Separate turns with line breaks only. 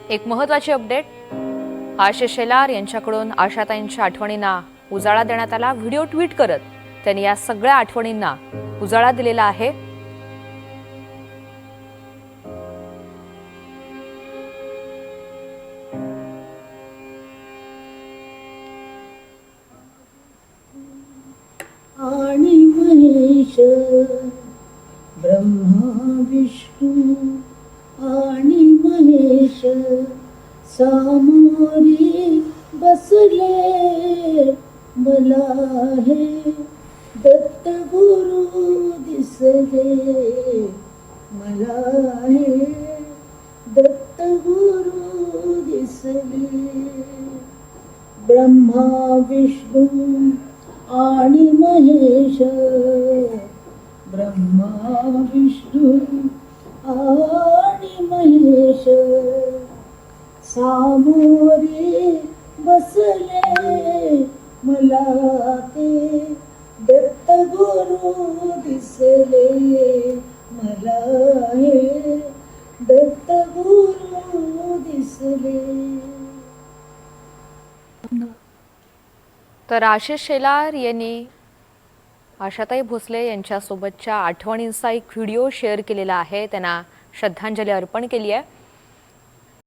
एक महत्त्वाची अपडेट, आशिष शेलार यांच्याकडून आशाताईंच्या आठवणींना उजाळा देण्यात आला। व्हिडिओ ट्विट करत त्यांनी या सगळ्या आठवणींना उजाळा दिलेला आहे।
आणि महेश ब्रह्मा विष्णू आणि महेश सामोरी बसले, मला हे दत्त गुरु दिसले, मला हे दत्त गुरु दिसले। ब्रह्मा विष्णू आणि महेश, ब्रह्मा विष्णू आणि महेश सामोरे बसले, मला ते दत्त गुरु दिसले, मला हे दत्त गुरु दिसले।
तर आशिष शेलार यांनी आशाताई भोसले यांच्यासोबतच्या आठवणींचा एक व्हिडिओ शेअर केलेला आहे, त्यांना श्रद्धांजली अर्पण केली आहे।